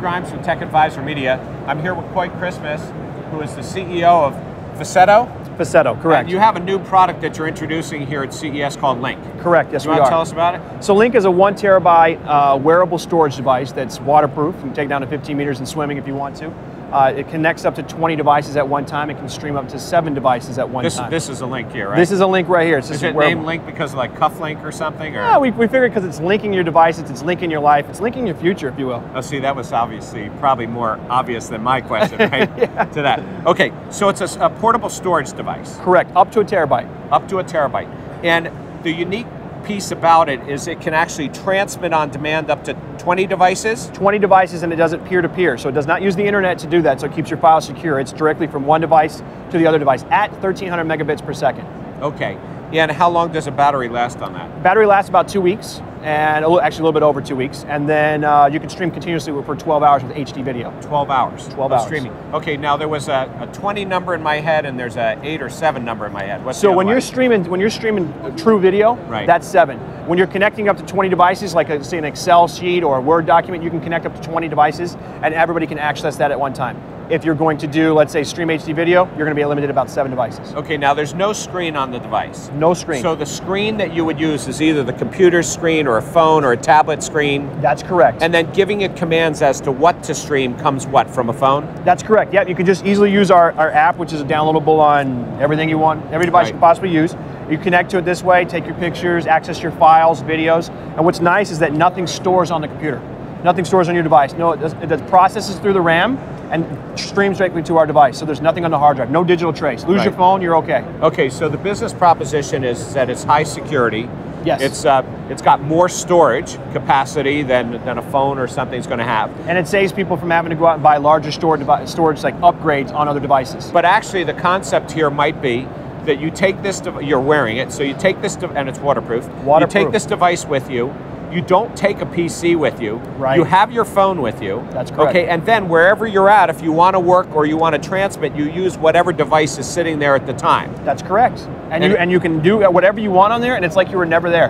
Grimes from Tech Advisor Media. I'm here with Coy Christmas, who is the CEO of Fasetto. Fasetto, correct. And you have a new product that you're introducing here at CES called Link. Correct, yes, you want to tell us about it? So Link is a 1 terabyte wearable storage device that's waterproof. You can take down to 15 meters in swimming if you want to. It connects up to 20 devices at one time. It can stream up to 7 devices at one time. This is a Link here, right? This is a Link right here. Is it named Link because of like Cuff Link or something? Or? No, we figured because it's linking your devices, it's linking your life, it's linking your future, if you will. Oh, see, that was obviously probably more obvious than my question, right? Yeah. To that. Okay, so it's a portable storage device. Correct, up to a terabyte. Up to a terabyte. And the unique piece about it is it can actually transmit on demand up to 20 devices? 20 devices, and it does it peer-to-peer. So it does not use the internet to do that, so it keeps your files secure. It's directly from one device to the other device at 1,300 megabits per second. Okay. And how long does a battery last on that? Battery lasts about 2 weeks, and actually a little bit over 2 weeks. And then you can stream continuously for 12 hours with HD video. 12 hours? 12 hours. Streaming. Okay, now there was a 20 number in my head, and there's a 8 or 7 number in my head. What's so when you're streaming true video, right, that's 7. When you're connecting up to 20 devices, like say an Excel sheet or a Word document, you can connect up to 20 devices, and everybody can access that at one time. If you're going to do, let's say, stream HD video, you're going to be limited to about 7 devices. Okay, now there's no screen on the device. No screen. So the screen that you would use is either the computer screen or a phone or a tablet screen? That's correct. And then giving it commands as to what to stream comes what, from a phone? That's correct, yeah. You can just easily use our app, which is downloadable on everything you want, every device you can possibly use. You connect to it this way, take your pictures, access your files, videos, and what's nice is that nothing stores on the computer. Nothing stores on your device. No, it processes through the RAM and streams directly to our device. So there's nothing on the hard drive, no digital trace. Lose your phone, you're okay. Okay, so the business proposition is that it's high security. Yes. It's got more storage capacity than a phone or something's going to have. And it saves people from having to go out and buy larger storage like upgrades on other devices. But actually the concept here might be that you take this, you're wearing it, so you take this, and it's waterproof. You take this device with you. You don't take a PC with you. Right. You have your phone with you. That's correct. Okay, and then wherever you're at, if you want to work or you want to transmit, you use whatever device is sitting there at the time. That's correct. And you can do whatever you want on there, and it's like you were never there.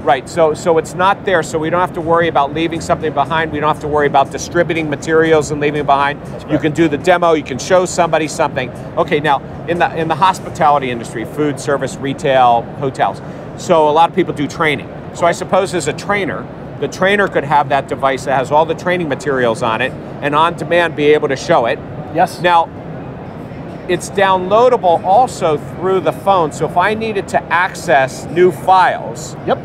Right, so it's not there, so we don't have to worry about leaving something behind. We don't have to worry about distributing materials and leaving behind. You can do the demo, you can show somebody something. Okay, now, in the hospitality industry, food, service, retail, hotels, so a lot of people do training. So I suppose as a trainer, the trainer could have that device that has all the training materials on it and on demand be able to show it. Yes. Now, it's downloadable also through the phone, so if I needed to access new files, yep,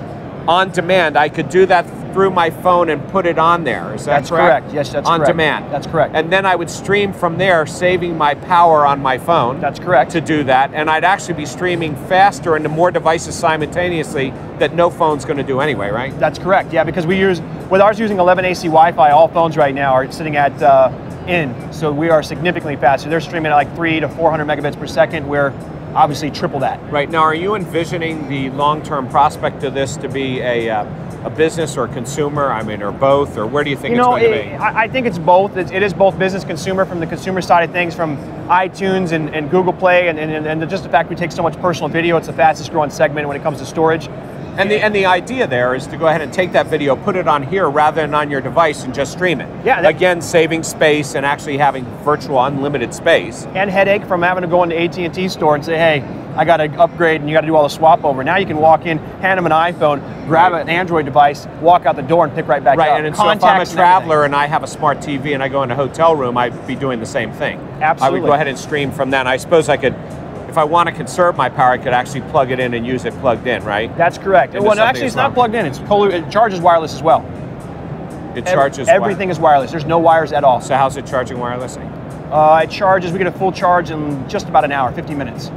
on demand, I could do that through my phone and put it on there. Is that That's correct? Yes, that's correct. On demand. That's correct. And then I would stream from there, saving my power on my phone. That's correct. To do that, and I'd actually be streaming faster into more devices simultaneously that no phone's going to do anyway, right? That's correct. Yeah, because with ours using 11 AC Wi-Fi, all phones right now are sitting at so we are significantly faster. They're streaming at like 300 to 400 megabits per second. We're obviously triple that. Right. Now, are you envisioning the long-term prospect of this to be a business or consumer? I mean, or both, or where do you think it's going to be? I think it's both. It is both business consumer from the consumer side of things, from iTunes and Google Play, and just the fact we take so much personal video. It's the fastest growing segment when it comes to storage. And the idea there is to go ahead and take that video, put it on here rather than on your device and just stream it. Yeah. Again, saving space and actually having virtual unlimited space. And headache from having to go into AT&T store and say, hey, I got to upgrade and you got to do all the swap over. Now you can walk in, hand them an iPhone, grab an Android device, walk out the door and pick right back up. Right, and so if I'm a traveler and I have a smart TV and I go in a hotel room, I'd be doing the same thing. Absolutely. I would go ahead and stream from that. And I suppose I could, if I want to conserve my power, I could actually plug it in and use it plugged in, right? That's correct. Well, no, actually, it's not plugged in. It charges wireless as well. It charges everything is wireless. There's no wires at all. So how's it charging wirelessly? It charges, we get a full charge in just about an hour, 50 minutes.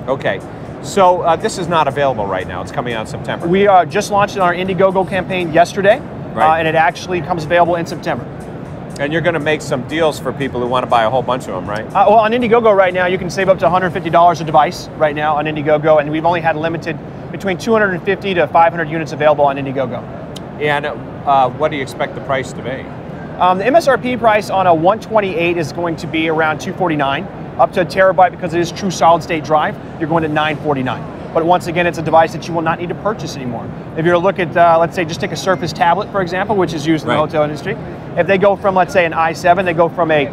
Okay. So this is not available right now. It's coming out in September. We just launched our Indiegogo campaign yesterday, right. And it actually comes available in September. And you're going to make some deals for people who want to buy a whole bunch of them, right? Well, on Indiegogo right now, you can save up to $150 a device right now on Indiegogo, and we've only had limited between 250 to 500 units available on Indiegogo. And what do you expect the price to be? The MSRP price on a 128 is going to be around $249. Up to a terabyte, because it is true solid state drive, you're going to $949. but once again, it's a device that you will not need to purchase anymore. If you're to look at, let's say, just take a Surface tablet, for example, which is used in the hotel industry. If they go from, let's say, an i7, they go from a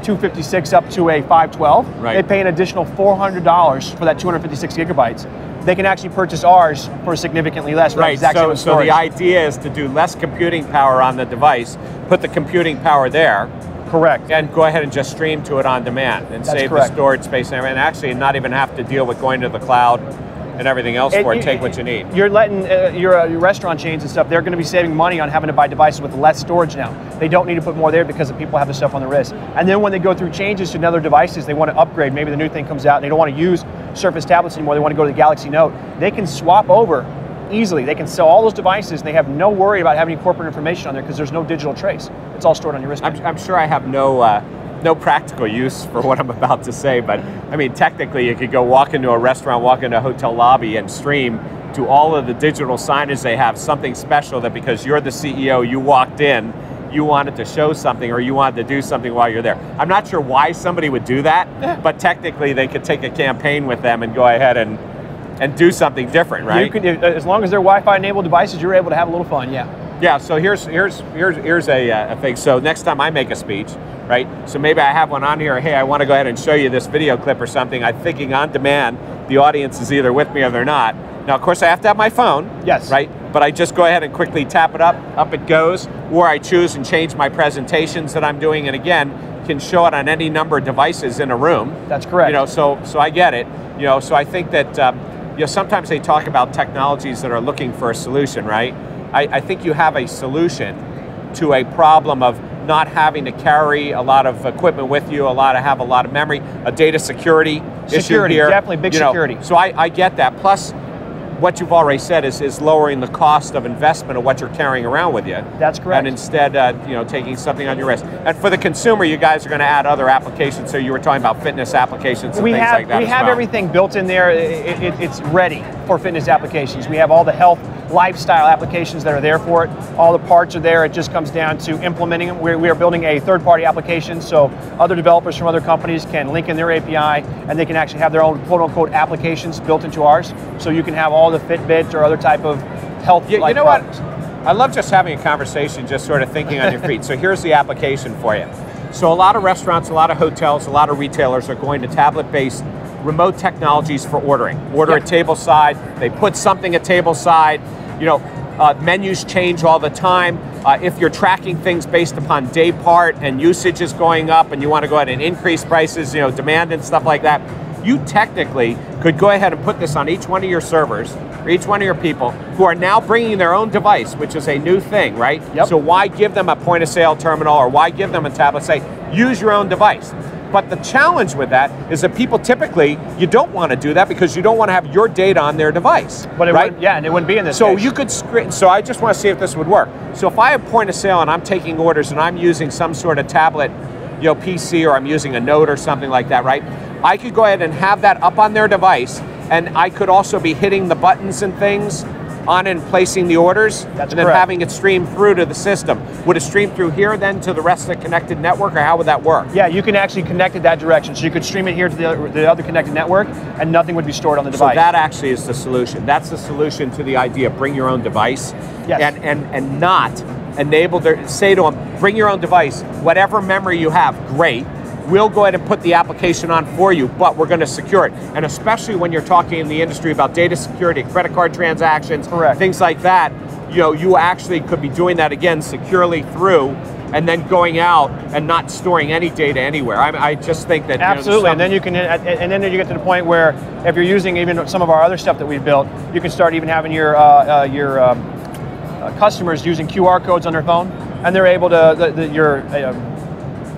256 up to a 512, they pay an additional $400 for that 256 gigabytes. They can actually purchase ours for significantly less. Right, so the idea is to do less computing power on the device, put the computing power there. Correct. And go ahead and just stream to it on demand and save the storage space and everything. And actually not even have to deal with going to the cloud and everything else for it. Take what you need. You're letting your restaurant chains and stuff, they're going to be saving money on having to buy devices with less storage now. They don't need to put more there because the people have the stuff on the wrist. And then when they go through changes to other devices, they want to upgrade. Maybe the new thing comes out and they don't want to use Surface tablets anymore. They want to go to the Galaxy Note. They can swap over easily. They can sell all those devices and they have no worry about having any corporate information on there because there's no digital trace. It's all stored on your wrist. I'm sure I have no practical use for what I'm about to say, but I mean, technically you could go walk into a restaurant, walk into a hotel lobby and stream to all of the digital signage they have, something special that because you're the CEO, you walked in, you wanted to show something or you wanted to do something while you're there. I'm not sure why somebody would do that, but technically they could take a campaign with them and go ahead and do something different, right? You can, as long as they're Wi-Fi enabled devices, you're able to have a little fun, Yeah, so here's a thing. So next time I make a speech, right? So maybe I have one on here, hey, I want to go ahead and show you this video clip or something. I'm thinking on demand, the audience is either with me or they're not. Now, of course, I have to have my phone, right? But I just go ahead and quickly tap it up it goes, or I choose and change my presentations that I'm doing, and again, can show it on any number of devices in a room. That's correct. You know, so I get it. You know, so I think that you know, sometimes they talk about technologies that are looking for a solution, right? I think you have a solution to a problem of not having to carry a lot of equipment with you, have a lot of memory, a data security issue here. Definitely big security. So I get that. Plus, what you've already said is lowering the cost of investment of what you're carrying around with you. That's correct. And instead, you know, taking something on your wrist. And for the consumer, you guys are going to add other applications. So you were taling about fitness applications and things like that. We have everything built in there. It's ready for fitness applications. We have all the health, lifestyle applications that are there for it. All the parts are there. It just comes down to implementing them. We are building a third-party application, so other developers from other companies can link in their API, and they can actually have their own quote-unquote applications built into ours. So you can have all the Fitbit or other type of health. You know products. What? I love just having a conversation, just sort of thinking on your feet. So here's the application for you. So a lot of restaurants, a lot of hotels, a lot of retailers are going to tablet-based remote technologies for ordering. Order at tableside, they put something at tableside. You know, menus change all the time. If you're tracking things based upon day part and usage is going up and you want to go ahead and increase prices, you know, demand and stuff like that, you technically could go ahead and put this on each one of your servers or each one of your people who are now bringing their own device, which is a new thing, right? So why give them a point of sale terminal or why give them a tablet? Say, use your own device. But the challenge with that is that people typically, you don't want to do that because you don't want to have your data on their device. But it right? And it wouldn't be in this So case. you could so I just want to see if this would work. So if I have point of sale and I'm taking orders and I'm using some sort of tablet, you know, PC, or I'm using a Note or something like that, right? I could go ahead and have that up on their device, and I could also be hitting the buttons and things on and placing the orders, and then having it stream through to the system. Would it stream through here then to the rest of the connected network, or how would that work? Yeah, you can actually connect it that direction. So you could stream it here to the other connected network, and nothing would be stored on the device. So that actually is the solution. That's the solution to the idea of bring your own device, and not enable say to them, bring your own device, whatever memory you have, great. We'll go ahead and put the application on for you, but we're going to secure it. And especially when you're talking in the industry about data security, credit card transactions, things like that, you know, you actually could be doing that again securely through, and then going out and not storing any data anywhere. I just think that absolutely, and then you can, and then you get to the point where if you're using even some of our other stuff that we've built, you can start even having your customers using QR codes on their phone, and they're able to your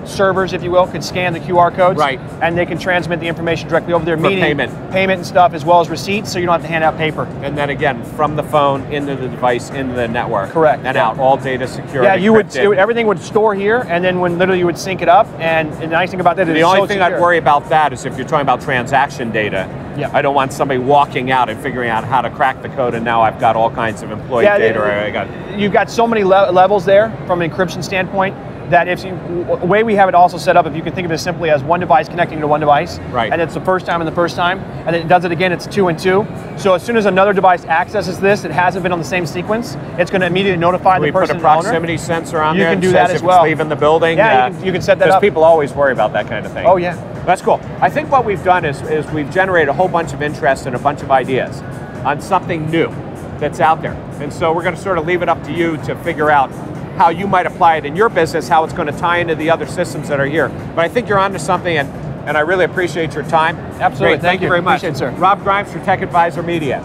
servers, if you will, could scan the QR codes, and they can transmit the information directly over there, meaning payment and stuff, as well as receipts, so you don't have to hand out paper. And then again, from the phone into the device, into the network. Correct. And out, all data secure. Yeah, everything would store here, and then when literally you would sync it up, and the nice thing about that is the only thing I'd worry about that is if you're talking about transaction data. I don't want somebody walking out and figuring out how to crack the code, and now I've got all kinds of employee data. You've got so many levels there from an encryption standpoint. that if you, the way we have it also set up, if you can think of it simply as one device connecting to one device, right. and it's the first time and the first time, and then it does it again, it's 2 and 2. So as soon as another device accesses this, it hasn't been on the same sequence, it's going to immediately notify the person. We put a proximity sensor on there. You can do that as well. If it's leaving the building. Yeah, you can set that up. Because people always worry about that kind of thing. Oh yeah. That's cool. I think what we've done is we've generated a whole bunch of interest and a bunch of ideas on something new that's out there. And so we're going to sort of leave it up to you to figure out how you might apply it in your business, how it's going to tie into the other systems that are here. But I think you're onto something, and I really appreciate your time. Absolutely. Great. Thank you very much. Appreciate it, sir. Rob Grimes for Tech Advisor Media.